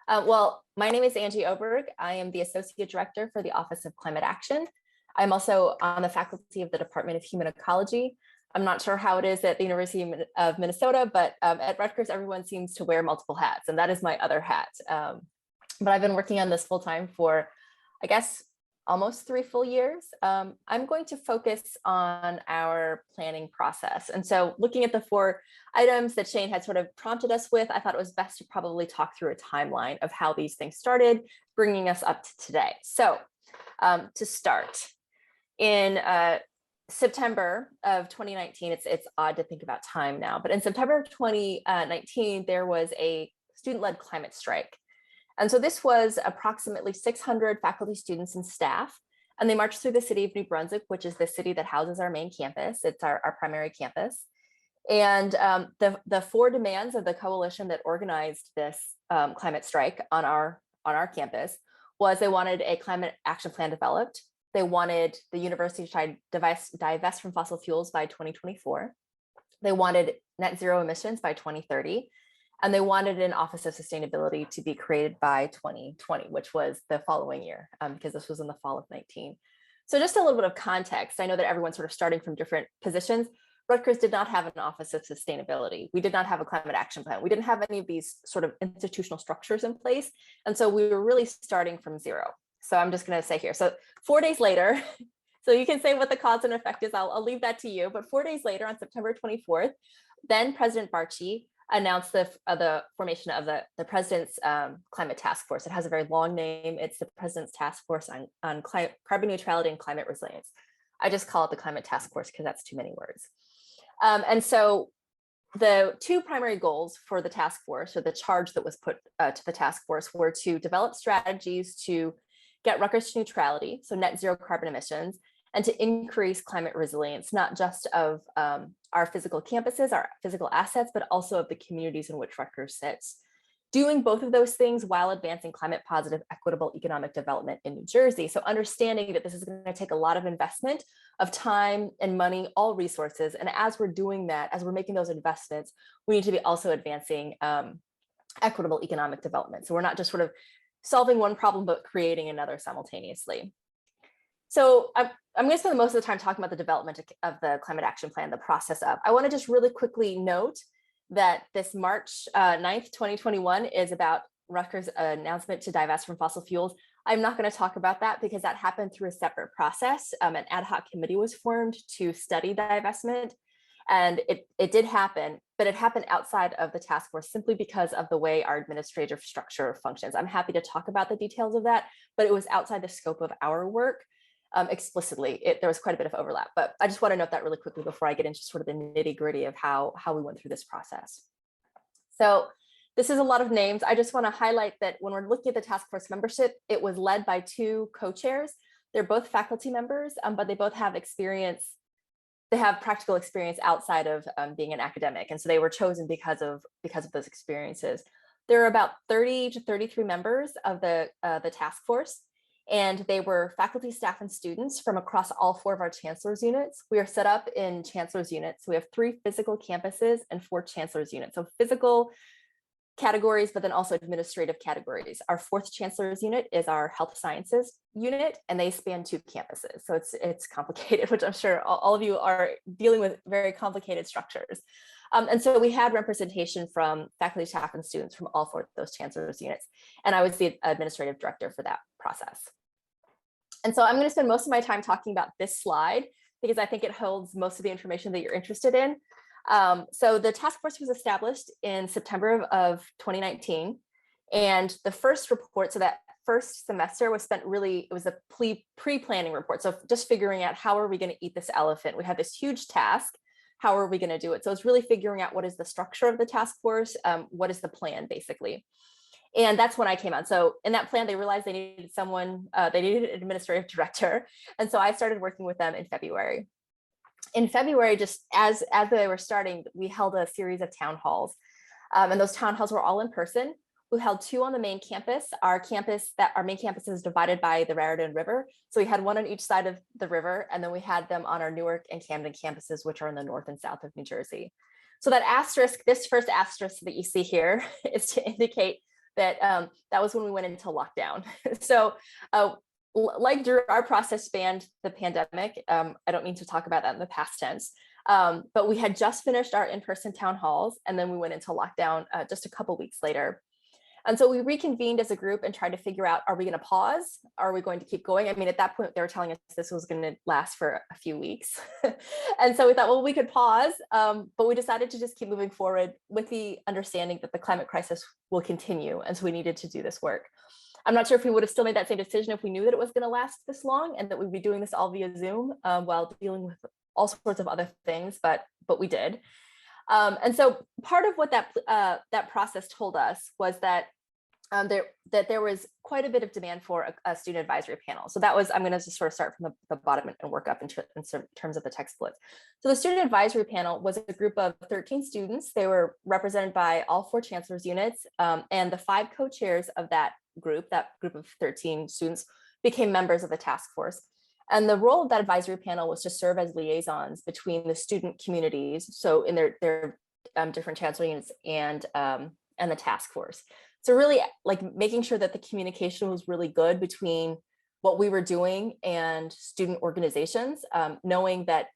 Well, my name is Angie Oberg. I am the Associate Director for the Office of Climate Action. I'm also on the faculty of the Department of Human Ecology. I'm not sure how it is at the University of Minnesota, but at Rutgers, everyone seems to wear multiple hats, and that is my other hat. But I've been working on this full time for, I guess, almost 3 full years. I'm going to focus on our planning process. And so looking at the 4 items that Shane had sort of prompted us with, I thought it was best to probably talk through a timeline of how these things started, bringing us up to today. So to start, in September of 2019, it's odd to think about time now, but in September of 2019, there was a student-led climate strike. And so this was approximately 600 faculty, students, and staff, and they marched through the city of New Brunswick, which is the city that houses our main campus. It's our primary campus. And the 4 demands of the coalition that organized this climate strike on our campus was they wanted a climate action plan developed. They wanted the university to divest from fossil fuels by 2024. They wanted net zero emissions by 2030. And they wanted an Office of Sustainability to be created by 2020, which was the following year, because this was in the fall of 19. So just a little bit of context. I know that everyone's sort of starting from different positions. Rutgers did not have an Office of Sustainability. We did not have a climate action plan. We didn't have any of these sort of institutional structures in place. And so we were really starting from zero. So I'm just going to say here, so 4 days later, so you can say what the cause and effect is, I'll leave that to you. But 4 days later, on September 24th, then President Barchi announced the formation of the President's Climate Task Force. It has a very long name. It's the President's Task Force on Carbon Neutrality and Climate Resilience. I just call it the Climate Task Force because that's too many words. And so the 2 primary goals for the task force, or the charge that was put to the task force, were to develop strategies to get Rutgers to neutrality, so net zero carbon emissions, and to increase climate resilience, not just of our physical campuses, our physical assets, but also of the communities in which Rutgers sits. Doing both of those things while advancing climate positive, equitable economic development in New Jersey. So understanding that this is going to take a lot of investment of time and money, all resources. And as we're doing that, as we're making those investments, we need to be also advancing equitable economic development. So we're not just sort of solving one problem, but creating another simultaneously. So I'm going to spend most of the time talking about the development of the climate action plan, the process of. I want to just really quickly note that this March 9th, 2021 is about Rutgers' announcement to divest from fossil fuels. I'm not going to talk about that because that happened through a separate process. An ad hoc committee was formed to study divestment. And it did happen, but it happened outside of the task force simply because of the way our administrative structure functions. I'm happy to talk about the details of that, but it was outside the scope of our work explicitly. There was quite a bit of overlap, but I just want to note that really quickly before I get into sort of the nitty gritty of how we went through this process. So this is a lot of names. I just want to highlight that when we're looking at the task force membership, it was led by 2 co-chairs. They're both faculty members, but they both have experience. They have practical experience outside of being an academic. And so they were chosen because of those experiences. There are about 30 to 33 members of the task force, and they were faculty, staff, and students from across all 4 of our chancellor's units. We are set up in chancellor's units. We have 3 physical campuses and 4 chancellor's units. So physical categories, but then also administrative categories. Our 4th chancellor's unit is our health sciences unit, and they span 2 campuses. So it's complicated, which I'm sure all of you are dealing with very complicated structures. And so we had representation from faculty, staff, and students from all 4 of those chancellor's units. And I was the administrative director for that process. And so I'm going to spend most of my time talking about this slide because I think it holds most of the information that you're interested in. So the task force was established in September of 2019, and the first report, so that first semester was spent it was a pre-planning report. So just figuring out how are we going to eat this elephant? We had this huge task. How are we going to do it? So it's really figuring out what is the structure of the task force, what is the plan basically. And that's when I came on. So in that plan, they realized they needed someone, they needed an administrative director. And so I started working with them in February. In February, just as they were starting, we held a series of town halls. And those town halls were all in person. We held 2 on the main campus. Our main campus is divided by the Raritan River. So we had 1 on each side of the river, and then we had them on our Newark and Camden campuses, which are in the north and south of New Jersey. So that asterisk, this first asterisk that you see here is to indicate that that was when we went into lockdown. So like Drew, our process spanned the pandemic. I don't mean to talk about that in the past tense, but we had just finished our in-person town halls, and then we went into lockdown just a couple weeks later. And so we reconvened as a group and tried to figure out, are we going to pause? Are we going to keep going? I mean, at that point, they were telling us this was going to last for a few weeks. And so we thought, well, we could pause, but we decided to just keep moving forward with the understanding that the climate crisis will continue. And so we needed to do this work. I'm not sure if we would have still made that same decision if we knew that it was going to last this long and that we'd be doing this all via Zoom while dealing with all sorts of other things, but we did. And so part of what that process told us was that there was quite a bit of demand for a student advisory panel. So that was, I'm going to just sort of start from the bottom and work up in terms of the text bullets. So the student advisory panel was a group of 13 students. They were represented by all 4 chancellors' units, and the 5 co-chairs of that group of 13 students, became members of the task force. And the role of that advisory panel was to serve as liaisons between the student communities, so in their different chancellor units and the task force. So really like making sure that the communication was really good between what we were doing and student organizations, knowing that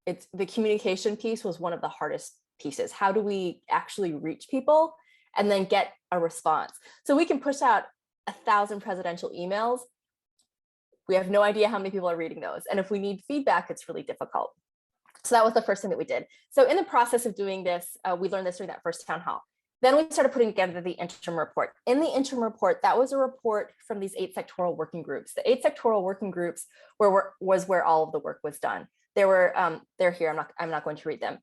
the communication piece was one of the hardest pieces. How do we actually reach people and then get a response? So we can push out 1,000 presidential emails. We have no idea how many people are reading those. And if we need feedback, it's really difficult. So that was the first thing that we did. So in the process of doing this, we learned this during that first town hall. Then we started putting together the interim report. In the interim report, that was a report from these 8 sectoral working groups. The 8 sectoral working groups was where all of the work was done. They're here, I'm not going to read them.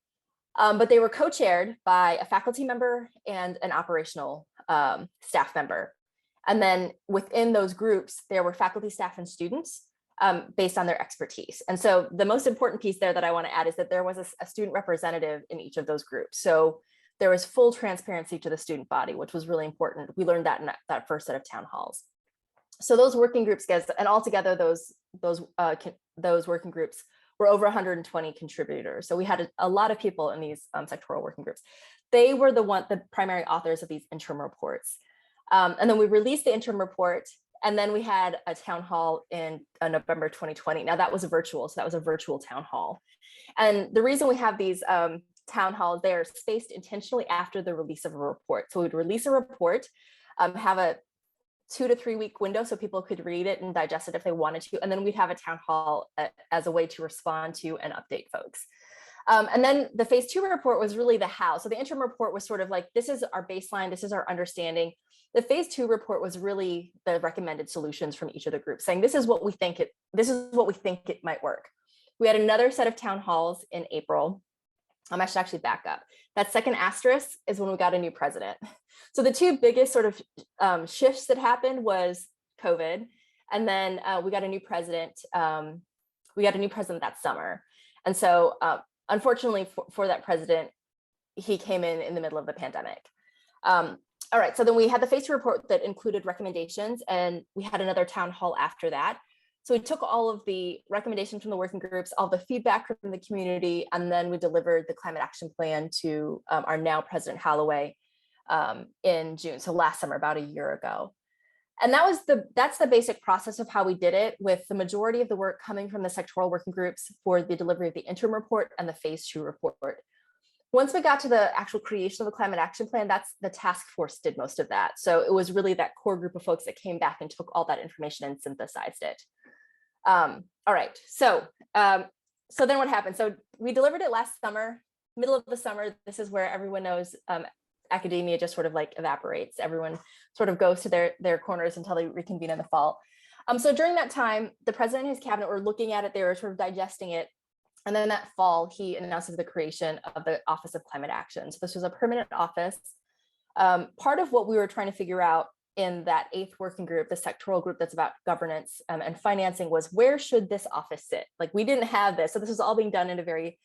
But they were co-chaired by a faculty member and an operational staff member. And then within those groups, there were faculty, staff, and students based on their expertise. And so the most important piece there that I want to add is that there was a student representative in each of those groups. So there was full transparency to the student body, which was really important. We learned that in that first set of town halls. So those working groups, and altogether those working groups were over 120 contributors. So we had a lot of people in these sectoral working groups. They were the primary authors of these interim reports. And then we released the interim report, and then we had a town hall in November 2020. Now that was virtual, so that was a virtual town hall. And the reason we have these town halls, they are spaced intentionally after the release of a report. So we'd release a report, have a 2 to 3 week window so people could read it and digest it if they wanted to. And then we'd have a town hall as a way to respond to and update folks. And then the phase 2 report was really the how. So the interim report was sort of like, this is our baseline, this is our understanding. The phase 2 report was really the recommended solutions from each of the groups, saying this is what we think it might work. We had another set of town halls in April. I should actually back up. That second asterisk is when we got a new president. So the 2 biggest sort of shifts that happened was COVID, and then we got a new president. That summer, and so unfortunately for that president, he came in the middle of the pandemic. All right, so then we had the phase 2 report that included recommendations, and we had another town hall after that. So we took all of the recommendations from the working groups, all the feedback from the community, and then we delivered the climate action plan to our now President Holloway in June. So last summer, about a year ago. And that's the basic process of how we did it, with the majority of the work coming from the sectoral working groups for the delivery of the interim report and the phase 2 report. Once we got to the actual creation of the climate action plan, that's the task force did most of that. So it was really that core group of folks that came back and took all that information and synthesized it. All right, so then what happened? So we delivered it last summer, middle of the summer. This is where everyone knows academia just sort of like evaporates. Everyone sort of goes to their corners until they reconvene in the fall. So during that time, the president and his cabinet were looking at it, they were sort of digesting it. And then that fall, he announces the creation of the Office of Climate Action. So this was a permanent office. Part of what we were trying to figure out in that 8th working group, the sectoral group that's about governance and financing, was where should this office sit? Like, we didn't have this. So this was all being done in a very,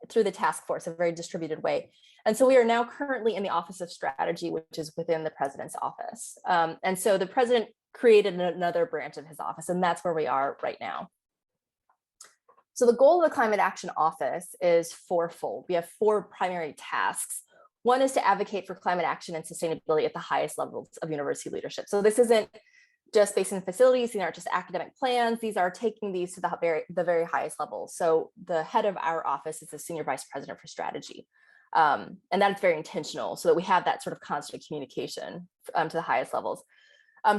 through the task force, a very distributed way. And so we are now currently in the Office of Strategy, which is within the president's office. And so the president created another branch of his office, and that's where we are right now. So the goal of the Climate Action Office is fourfold. We have 4 primary tasks. One is to advocate for climate action and sustainability at the highest levels of university leadership. So this isn't just based in facilities, these aren't just academic plans, these are taking these to the very highest levels. So the head of our office is the senior vice president for strategy. And that's very intentional so that we have that sort of constant communication to the highest levels.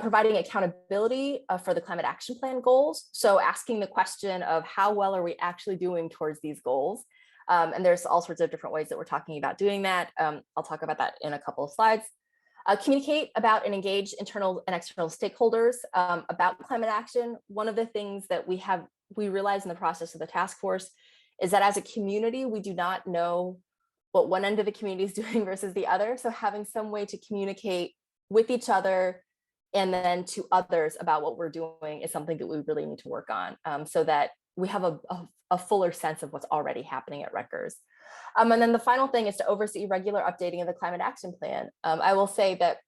Providing accountability for the climate action plan goals. So asking the question of how well are we actually doing towards these goals? And there's all sorts of different ways that we're talking about doing that. I'll talk about that in a couple of slides. Communicate about and engage internal and external stakeholders about climate action. One of the things that we realized in the process of the task force is that as a community, we do not know what one end of the community is doing versus the other. So having some way to communicate with each other and then to others about what we're doing is something that we really need to work on so that we have a fuller sense of what's already happening at Rutgers. And then the final thing is to oversee regular updating of the climate action plan. I will say that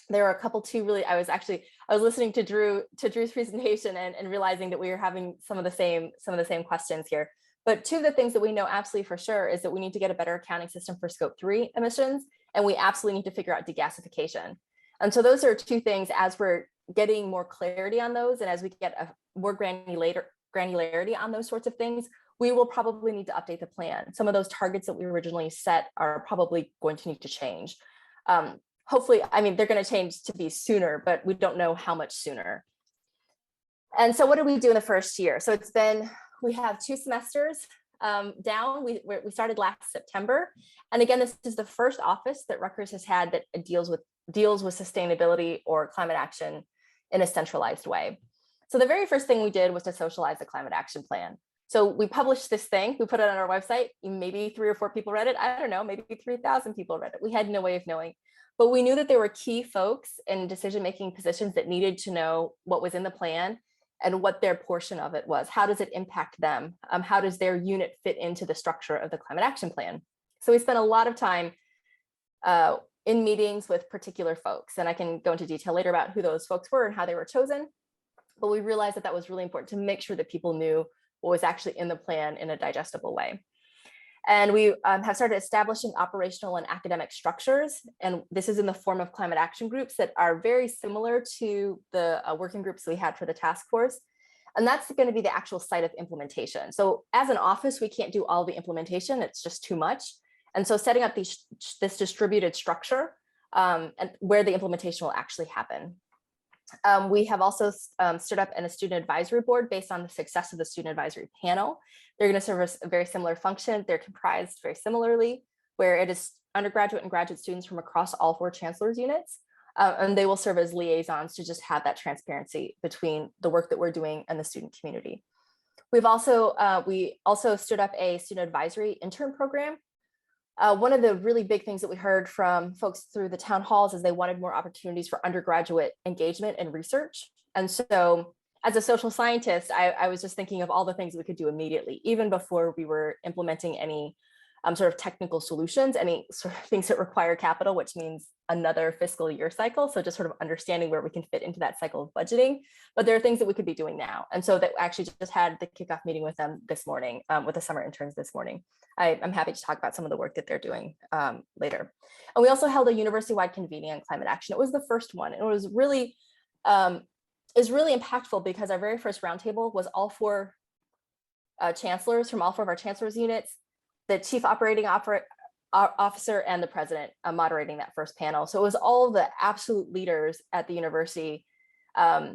there are a couple I was listening to Drew's presentation and realizing that we were having some of the same questions here. But two of the things that we know absolutely for sure is that we need to get a better accounting system for Scope 3 emissions, and we absolutely need to figure out degasification. And so those are two things as we're getting more clarity on those, and as we get a more granularity on those sorts of things, we will probably need to update the plan. Some of those targets that we originally set are probably going to need to change. Hopefully, I mean, they're going to change to be sooner, but we don't know how much sooner. And so what did we do in the first year? So we have 2 semesters down. We started last September. And again, this is the first office that Rutgers has had that deals with sustainability or climate action in a centralized way. So the very first thing we did was to socialize the climate action plan. So we published this thing, we put it on our website, maybe 3 or 4 people read it. I don't know, maybe 3,000 people read it. We had no way of knowing, but we knew that there were key folks in decision-making positions that needed to know what was in the plan and what their portion of it was. How does it impact them? How does their unit fit into the structure of the climate action plan? So we spent a lot of time in meetings with particular folks, and I can go into detail later about who those folks were and how they were chosen. But we realized that that was really important to make sure that people knew what was actually in the plan in a digestible way. And we have started establishing operational and academic structures. And this is in the form of climate action groups that are very similar to the working groups we had for the task force. And that's going to be the actual site of implementation. So as an office, we can't do all the implementation. It's just too much. And so setting up this distributed structure and where the implementation will actually happen. We have also stood up in a student advisory board based on the success of the student advisory panel. They're going to serve a very similar function. They're comprised very similarly, where it is undergraduate and graduate students from across all 4 chancellors' units. And they will serve as liaisons to just have that transparency between the work that we're doing and the student community. We also stood up a student advisory intern program. One of the really big things that we heard from folks through the town halls is they wanted more opportunities for undergraduate engagement and research. And so as a social scientist, I was just thinking of all the things we could do immediately, even before we were implementing any sort of technical solutions, any sort of things that require capital, which means another fiscal year cycle. So just sort of understanding where we can fit into that cycle of budgeting. But there are things that we could be doing now. And so that actually just had the kickoff meeting with them this morning, with the summer interns this morning. I'm happy to talk about some of the work that they're doing later. And we also held a university-wide convening on climate action. It was the first one. It was really impactful because our very first roundtable was all 4 chancellors from all 4 of our chancellors' units, the chief operating officer and the president moderating that first panel. So it was all the absolute leaders at the university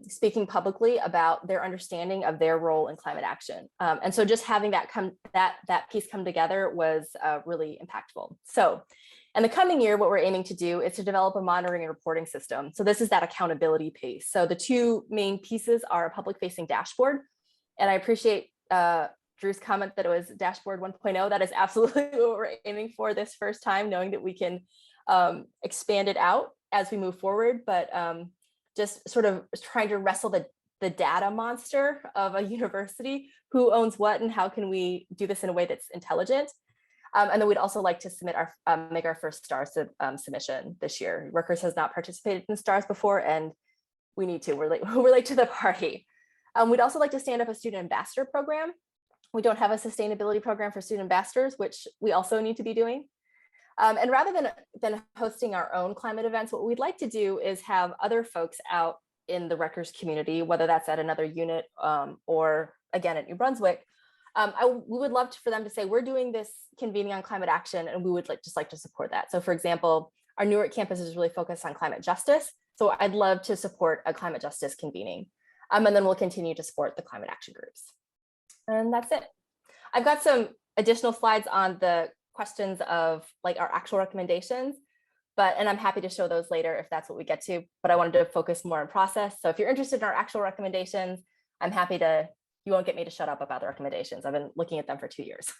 speaking publicly about their understanding of their role in climate action. And so just having that piece come together was really impactful. So in the coming year, what we're aiming to do is to develop a monitoring and reporting system. So this is that accountability piece. So the 2 main pieces are a public-facing dashboard. And I appreciate Drew's comment that it was dashboard 1.0. That is absolutely what we're aiming for this first time, knowing that we can expand it out as we move forward. But just sort of trying to wrestle the data monster of a university, who owns what and how can we do this in a way that's intelligent. And then we'd also like to make our first STARS submission this year. Rutgers has not participated in STARS before, and we need to. We're late to the party. We'd also like to stand up a student ambassador program. We don't have a sustainability program for student ambassadors, which we also need to be doing. And rather than hosting our own climate events, what we'd like to do is have other folks out in the Rutgers community, whether that's at another unit or again at New Brunswick. We would love for them to say, we're doing this convening on climate action, and we would just like to support that. So for example, our Newark campus is really focused on climate justice. So I'd love to support a climate justice convening. And then we'll continue to support the climate action groups. And that's it. I've got some additional slides on the questions of like our actual recommendations, and I'm happy to show those later if that's what we get to, but I wanted to focus more on process. So if you're interested in our actual recommendations, I'm happy to, you won't get me to shut up about the recommendations. I've been looking at them for 2 years.